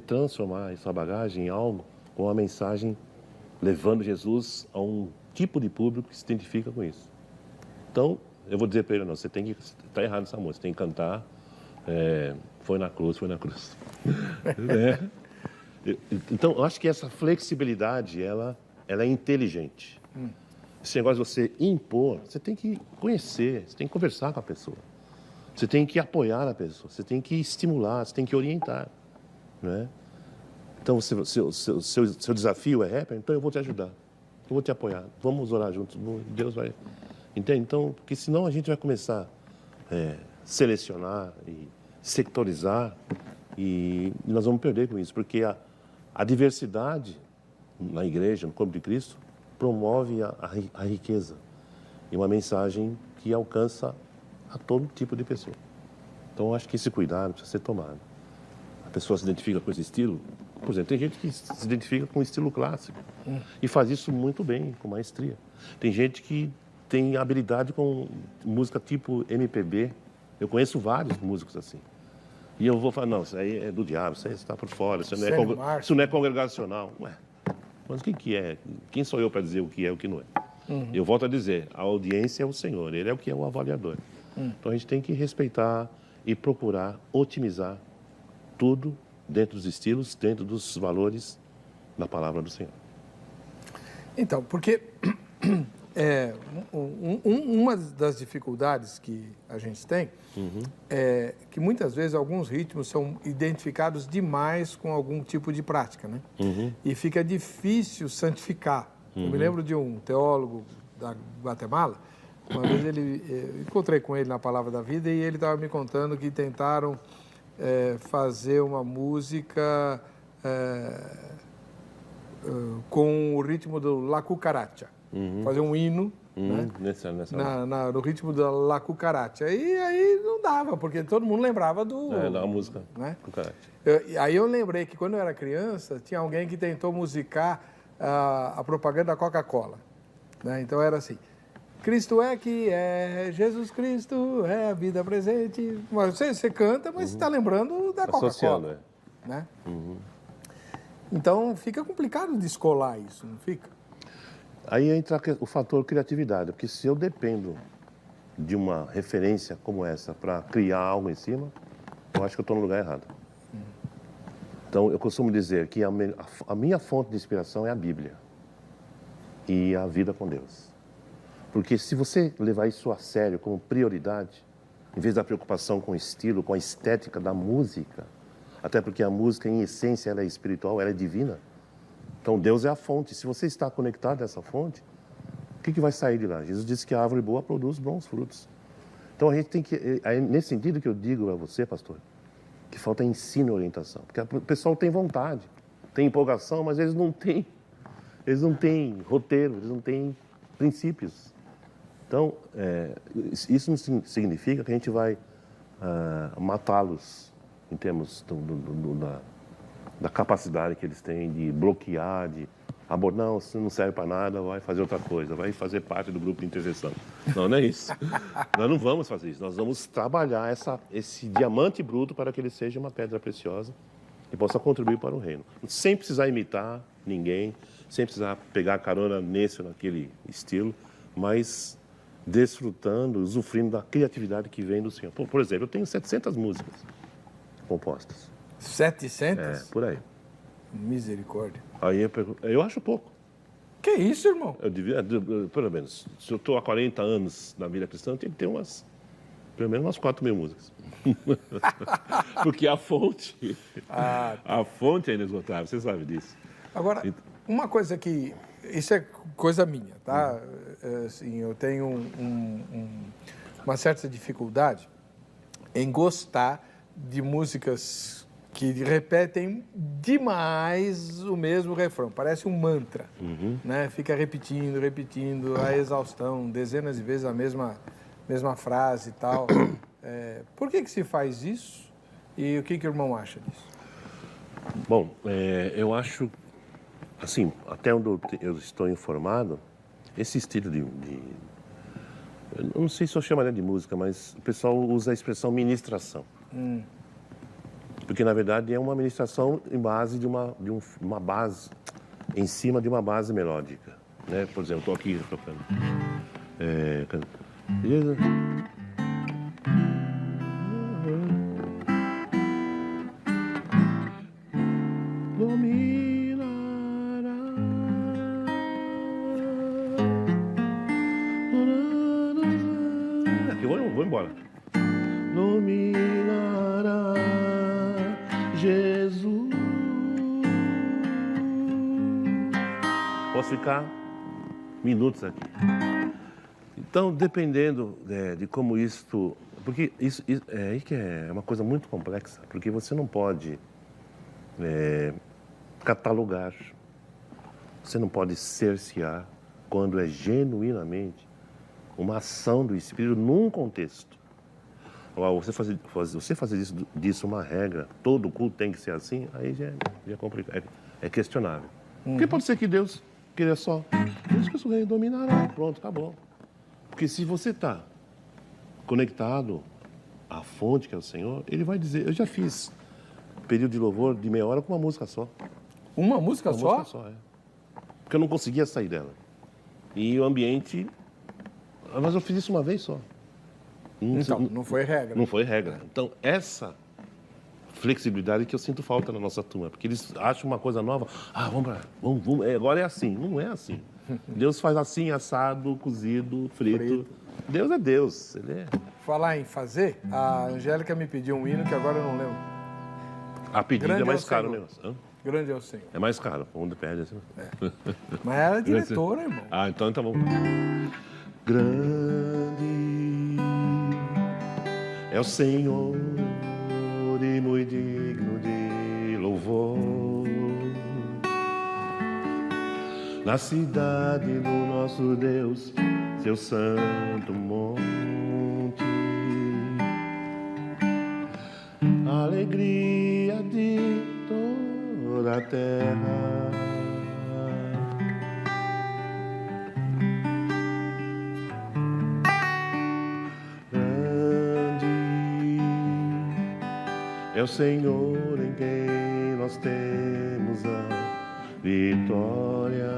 transformar essa bagagem em algo com uma mensagem levando Jesus a um tipo de público que se identifica com isso. Então, eu vou dizer para ele, não, está errado essa música, você tem que cantar, foi na cruz. Então, eu acho que essa flexibilidade, ela é inteligente. Esse negócio de você impor, você tem que conhecer, você tem que conversar com a pessoa. Você tem que apoiar a pessoa, você tem que estimular, você tem que orientar. Né? Então, seu desafio é rapper, então eu vou te ajudar, eu vou te apoiar, vamos orar juntos, Deus vai... Entende? Então, porque senão a gente vai começar a selecionar e sectorizar e nós vamos perder com isso, porque a diversidade na igreja, no corpo de Cristo, promove a riqueza e uma mensagem que alcança a todo tipo de pessoa. Então, eu acho que esse cuidado precisa ser tomado. A pessoa se identifica com esse estilo. Por exemplo, tem gente que se identifica com o estilo clássico e faz isso muito bem, com maestria. Tem gente que tem habilidade com música tipo MPB. Eu conheço vários músicos assim. E eu vou falar, não, isso aí é do diabo, isso aí está por fora, isso não é congregacional. Ué, mas o que é? Quem sou eu para dizer o que é e o que não é? Eu volto a dizer, a audiência é o Senhor, Ele é o que é o avaliador. Então a gente tem que respeitar e procurar otimizar tudo dentro dos estilos, dentro dos valores da palavra do Senhor. Então, porque uma das dificuldades que a gente tem é que muitas vezes alguns ritmos são identificados demais com algum tipo de prática, né? E fica difícil santificar. Eu me lembro de um teólogo da Guatemala. Uma vez eu encontrei com ele na Palavra da Vida e ele estava me contando que tentaram fazer uma música com o ritmo do La Cucaracha, fazer um hino né? No ritmo da La Cucaracha. E aí não dava, porque todo mundo lembrava da música, né? Cucaracha. Aí eu lembrei que quando eu era criança, tinha alguém que tentou musicar a propaganda da Coca-Cola. Né? Então era assim... Cristo é que é, Jesus Cristo é a vida presente. Mas você canta, mas você está lembrando da Coca-Cola. Né? Então, fica complicado descolar isso, não fica? Aí entra o fator criatividade, porque se eu dependo de uma referência como essa para criar algo em cima, eu acho que eu estou no lugar errado. Então, eu costumo dizer que a minha fonte de inspiração é a Bíblia e a vida com Deus. Porque se você levar isso a sério como prioridade, em vez da preocupação com o estilo, com a estética da música, Até porque a música, em essência, ela é espiritual, ela é divina. Então, Deus é a fonte. Se você está conectado a essa fonte, o que vai sair de lá? Jesus disse que a árvore boa produz bons frutos. Então, a gente tem que... É nesse sentido que eu digo a você, pastor, que falta ensino e orientação. Porque o pessoal tem vontade, tem empolgação, mas eles não têm roteiro, eles não têm princípios. Então, isso não significa que a gente vai matá-los em termos da capacidade que eles têm de bloquear, de abordar, não, isso não serve para nada, vai fazer outra coisa, vai fazer parte do grupo de intercessão. Não, não é isso. Nós não vamos fazer isso, nós vamos trabalhar esse diamante bruto para que ele seja uma pedra preciosa e possa contribuir para o reino. Sem precisar imitar ninguém, sem precisar pegar carona nesse ou naquele estilo, mas desfrutando, usufruindo da criatividade que vem do Senhor. Por exemplo, eu tenho 700 músicas compostas. 700? Por aí. Misericórdia. Aí eu acho pouco. Que isso, irmão? Eu devia, pelo menos, se eu estou há 40 anos na vida cristã, eu tenho que ter pelo menos umas 4.000 músicas. Porque a fonte é inesgotável, você sabe disso. Agora, uma coisa que... Isso é coisa minha, tá? Assim, eu tenho uma certa dificuldade em gostar de músicas que repetem demais o mesmo refrão. Parece um mantra, né? Fica repetindo a exaustão, dezenas de vezes a mesma frase e tal. Por que se faz isso? E o que o irmão acha disso? Bom, eu acho, assim, até onde eu estou informado, esse estilo eu não sei se eu chamaria de música, mas o pessoal usa a expressão ministração. Porque, na verdade, é uma ministração em base de uma base, em cima de uma base melódica, né? Por exemplo, estou aqui tocando. Aqui eu vou embora. Dominará Jesus. Posso ficar minutos aqui. Então, dependendo de como isto... Porque isso é uma coisa muito complexa, porque você não pode catalogar, você não pode cercear quando é genuinamente uma ação do Espírito num contexto. Você fazer disso uma regra, todo culto tem que ser assim, aí já é complicado, é questionável. Porque pode ser que Deus queria só, Deus que o reino dominará, pronto, acabou. Porque se você está conectado à fonte que é o Senhor, Ele vai dizer, eu já fiz período de louvor de meia hora com uma música só. Uma música só? Uma música só, Porque eu não conseguia sair dela. E o ambiente... Mas eu fiz isso uma vez só. Então, não foi regra. Não foi regra. Então, essa flexibilidade que eu sinto falta na nossa turma, porque eles acham uma coisa nova. Vamos, agora é assim. Não é assim. Deus faz assim, assado, cozido, frito. Deus é Deus. Ele é... Falar em fazer, a Angélica me pediu um hino que agora eu não lembro. A pedida é mais caro o negócio. Grande é o Senhor. É mais caro, onde pede assim. Mas ela é diretora, irmão. Então tá bom. Grande é o Senhor e muito digno de louvor. Na cidade do nosso Deus, seu santo monte. Alegria de toda a terra. É o Senhor em quem nós temos a vitória,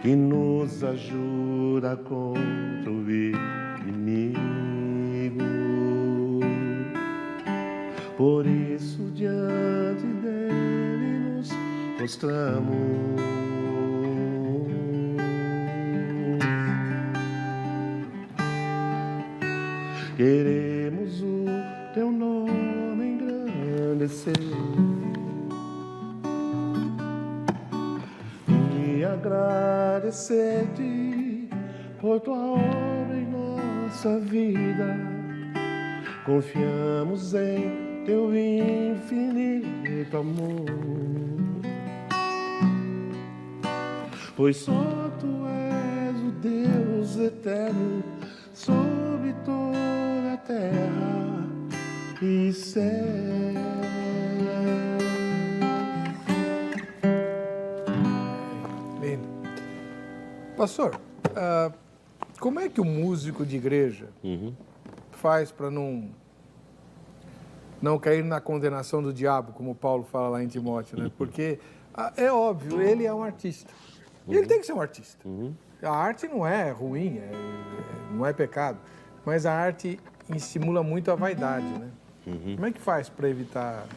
que nos ajuda contra o inimigo. Por isso, diante dele nos prostramos. Queremos o teu nome agradecer. E agradecer-te por tua obra em nossa vida. Confiamos em teu infinito amor, pois só tu és o Deus eterno sobre toda a terra e céu. Lindo. Pastor, como é que o músico de igreja faz para não cair na condenação do diabo, como Paulo fala lá em Timóteo, né? Porque é óbvio, ele é um artista. Ele tem que ser um artista. A arte não é ruim, não é pecado, mas a arte estimula muito a vaidade, né? Como é que faz para evitar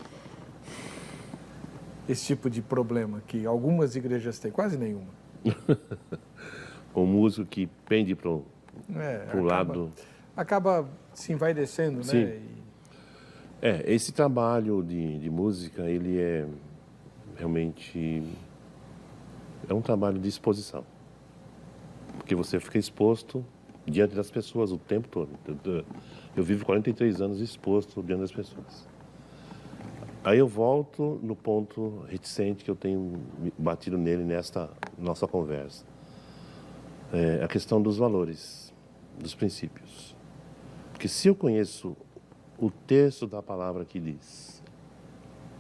esse tipo de problema que algumas igrejas têm? Quase nenhuma. O músico que pende para o lado... Acaba se envaidecendo, Sim. né? Esse trabalho de música, ele é realmente... É um trabalho de exposição. Porque você fica exposto diante das pessoas o tempo todo. Eu vivo 43 anos exposto diante das pessoas. Aí eu volto no ponto reticente que eu tenho batido nele nesta nossa conversa. A questão dos valores, dos princípios. Porque se eu conheço o texto da palavra que diz: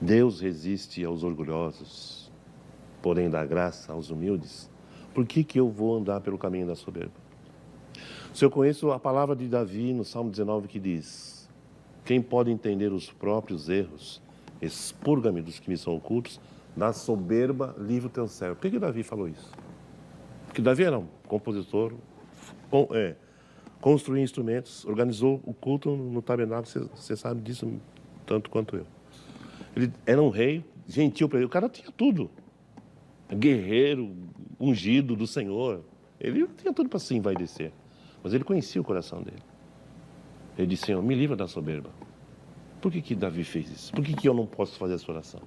Deus resiste aos orgulhosos, porém dá graça aos humildes, por que eu vou andar pelo caminho da soberba? Se eu conheço a palavra de Davi no Salmo 19 que diz: quem pode entender os próprios erros, expurga-me dos que me são ocultos, da soberba livra o teu servo. Por que Davi falou isso? Porque Davi era um compositor, construía instrumentos, organizou o culto no tabernáculo, você sabe disso tanto quanto eu. Ele era um rei gentil para ele, o cara tinha tudo. Guerreiro, ungido do Senhor. Ele tinha tudo para se envaidecer. Mas ele conhecia o coração dele. Ele disse: Senhor, me livra da soberba. Por que Davi fez isso? Por que eu não posso fazer essa oração?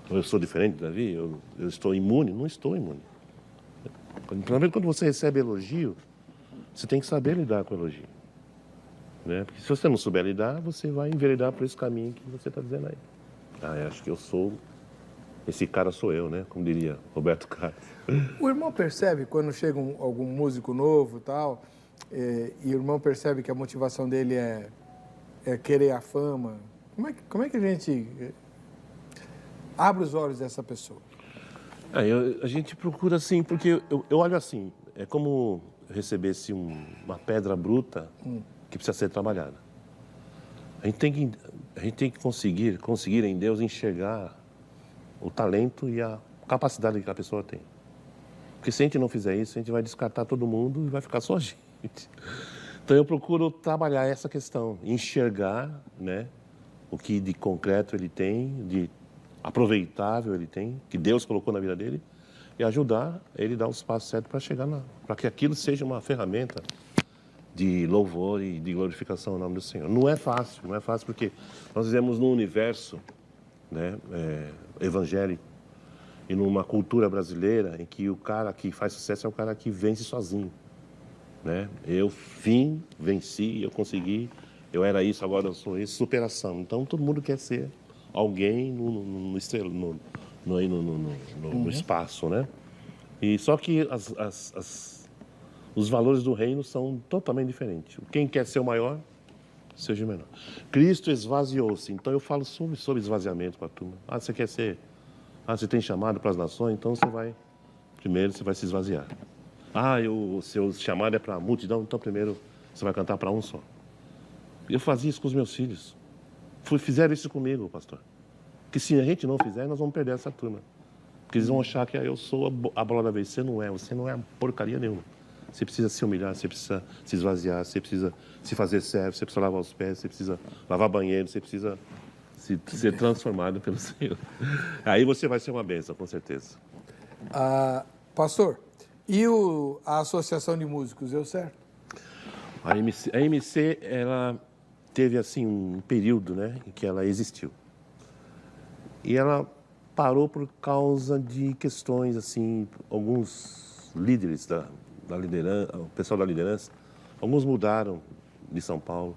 Eu sou diferente de Davi? Eu estou imune? Não estou imune. Pelo menos quando você recebe elogio, você tem que saber lidar com o elogio. Né? Porque se você não souber lidar, você vai enveredar por esse caminho que você está dizendo aí. Eu acho que eu sou... Esse cara sou eu, né? Como diria Roberto Carlos. O irmão percebe quando chega algum músico novo e tal, e o irmão percebe que a motivação dele é querer a fama. Como é que a gente abre os olhos dessa pessoa? A gente procura assim, porque eu olho assim, é como recebesse uma pedra bruta que precisa ser trabalhada. A gente tem que conseguir em Deus enxergar o talento e a capacidade que a pessoa tem. Porque se a gente não fizer isso, a gente vai descartar todo mundo e vai ficar só a gente. Então eu procuro trabalhar essa questão, enxergar, né, o que de concreto ele tem, de aproveitável ele tem, que Deus colocou na vida dele, e ajudar ele a dar os passos certos para chegar para que aquilo seja uma ferramenta de louvor e de glorificação ao nome do Senhor. Não é fácil porque nós vivemos num universo, né, evangélico e numa cultura brasileira em que o cara que faz sucesso é o cara que vence sozinho, né? Eu venci, eu consegui, eu era isso, agora eu sou isso, superação. Então todo mundo quer ser alguém no espaço, né? E só que os valores do reino são totalmente diferentes. Quem quer ser o maior, seja o menor. Cristo esvaziou-se. Então eu falo sobre esvaziamento para a turma. Você quer ser... você tem chamado para as nações, então primeiro você vai se esvaziar. O seu chamado é para a multidão, então primeiro você vai cantar para um só. Eu fazia isso com os meus filhos. Fizeram isso comigo, pastor. Que se a gente não fizer, nós vamos perder essa turma. Porque eles vão achar que eu sou a bola da vez. Você não é porcaria nenhuma. Você precisa se humilhar, você precisa se esvaziar, você precisa se fazer servo, você precisa lavar os pés, você precisa lavar banheiro, você precisa ser transformado pelo Senhor. Aí você vai ser uma bênção, com certeza. Pastor, e a Associação de Músicos, deu certo? A MC, ela teve assim um período, né, em que ela existiu. E ela parou por causa de questões, assim, alguns líderes da liderança, o pessoal da liderança, alguns mudaram de São Paulo,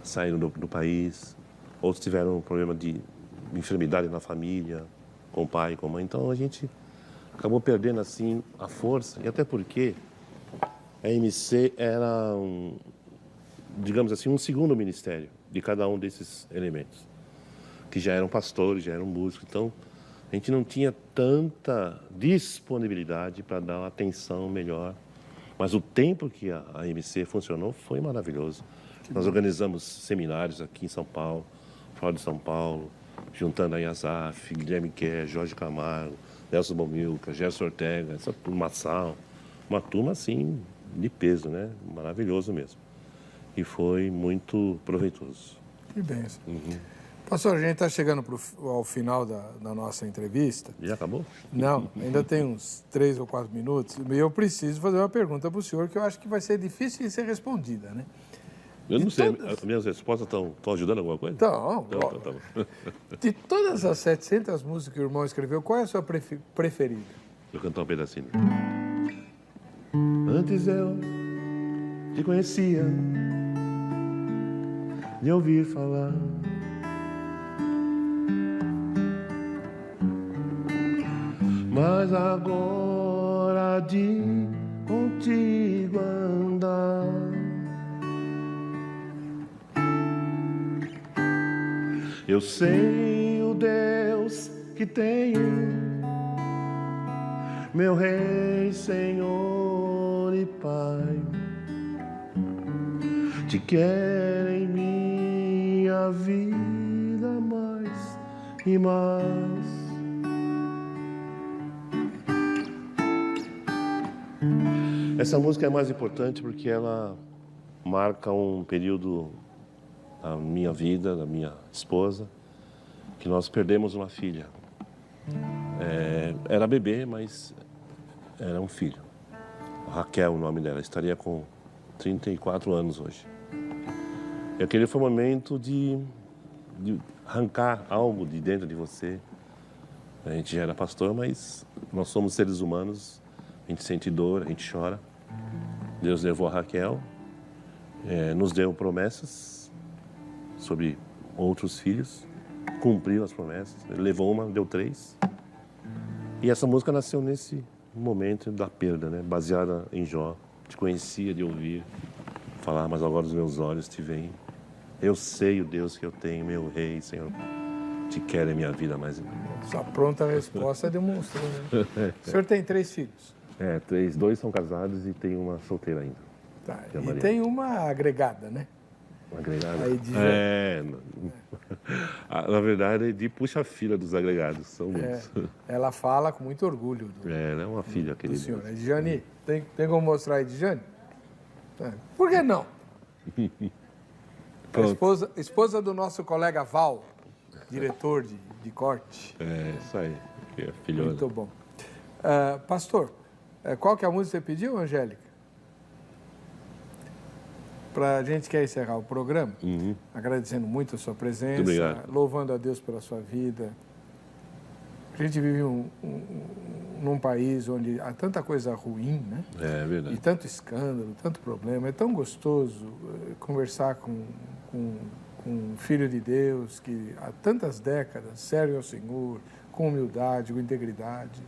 saíram do país, outros tiveram um problema de enfermidade na família, com o pai, com a mãe. Então a gente acabou perdendo, assim, a força, e até porque a MC era, digamos assim, um segundo ministério de cada um desses elementos, que já eram pastores, já eram músicos. Então, a gente não tinha tanta disponibilidade para dar uma atenção melhor. Mas o tempo que a MC funcionou foi maravilhoso. Nós organizamos seminários aqui em São Paulo, fora de São Paulo, juntando a Yazaf, Guilherme Kerr, Jorge Camargo, Nelson Bomilca, Gerson Ortega, essa turma, uma turma assim de peso, né? Maravilhoso mesmo. E foi muito proveitoso. Que bênção. Pastor, a gente está chegando ao final da nossa entrevista. Já acabou? Não, ainda tem uns 3 ou 4 minutos. E eu preciso fazer uma pergunta para o senhor que eu acho que vai ser difícil de ser respondida, né? Eu não sei, as minhas respostas estão ajudando alguma coisa? Então, Tá bom. de todas as 700 músicas que o irmão escreveu, qual é a sua preferida? Vou cantar um pedacinho. Antes eu te conhecia, de ouvir falar. Mas agora de contigo andar, eu sei o Deus que tenho, meu Rei, Senhor e Pai, te quero em minha vida mais e mais. Essa música é mais importante porque ela marca um período da minha vida, da minha esposa, que nós perdemos uma filha. Era bebê, mas era um filho. Raquel, o nome dela, estaria com 34 anos hoje. E aquele foi um momento de arrancar algo de dentro de você. A gente já era pastor, mas nós somos seres humanos, a gente sente dor, a gente chora. Deus levou a Raquel, nos deu promessas sobre outros filhos, cumpriu as promessas. Ele levou uma, deu 3. E essa música nasceu nesse momento da perda, né? Baseada em Jó. Te conhecia de ouvir falar, mas agora os meus olhos te veem. Eu sei o Deus que eu tenho, meu Rei, Senhor. Te quero em minha vida mais. Sua pronta resposta demonstrou, né? O senhor tem 3 filhos? 3, 2 são casados e tem uma solteira ainda. Tá. E tem uma agregada, né? Uma agregada? Aí de na verdade, de puxa-fila dos agregados, são muitos. Ela fala com muito orgulho. Ela é uma filha do querida. senhor. Edjane, tem como mostrar a Edjane? Por que não? A esposa do nosso colega Val, diretor de corte. Isso aí, é filhona. Muito bom. Pastor, qual que é a música que você pediu, Angélica? A gente quer encerrar o programa, agradecendo muito a sua presença, louvando a Deus pela sua vida. A gente vive num país onde há tanta coisa ruim, né? É verdade. E tanto escândalo, tanto problema. É tão gostoso conversar com um filho de Deus que há tantas décadas serve ao Senhor com humildade, com integridade.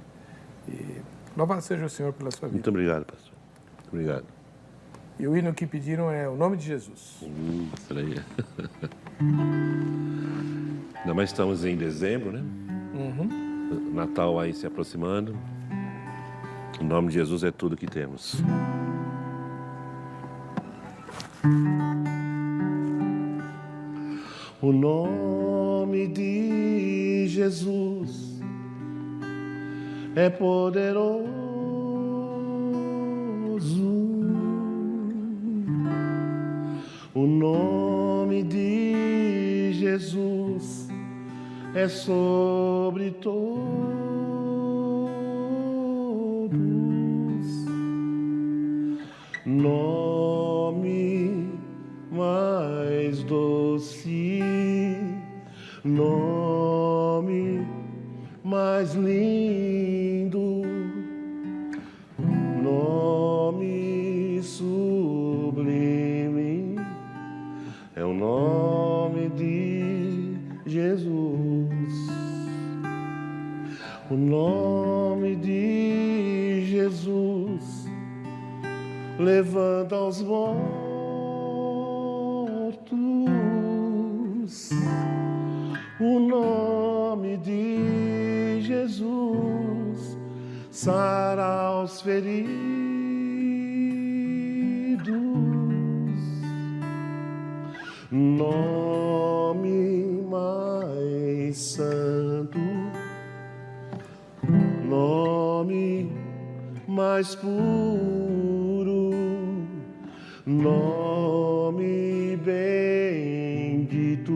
E louvado seja o Senhor pela sua vida. Muito obrigado, pastor. Obrigado. E o hino que pediram é o nome de Jesus. Isso aí. Ainda mais estamos em dezembro, né? Natal aí se aproximando. O nome de Jesus é tudo que temos. O nome de Jesus é poderoso. O nome de Jesus é sobre todos. Nome mais doce, nome Jesus levanta os mortos. O nome de Jesus sara os feridos. Nome mais santo, nome mais puro, nome bendito,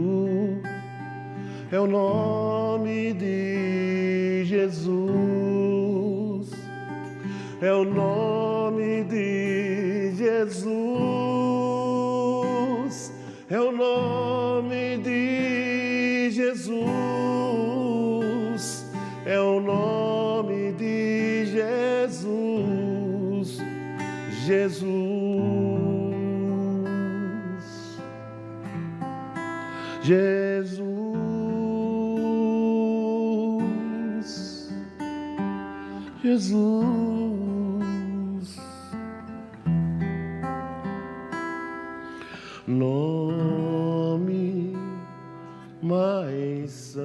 é o nome de Jesus, é o nome de Jesus, é o nome de Jesus, é o nome de Jesus, Jesus, Jesus, Jesus. Nome mais santo,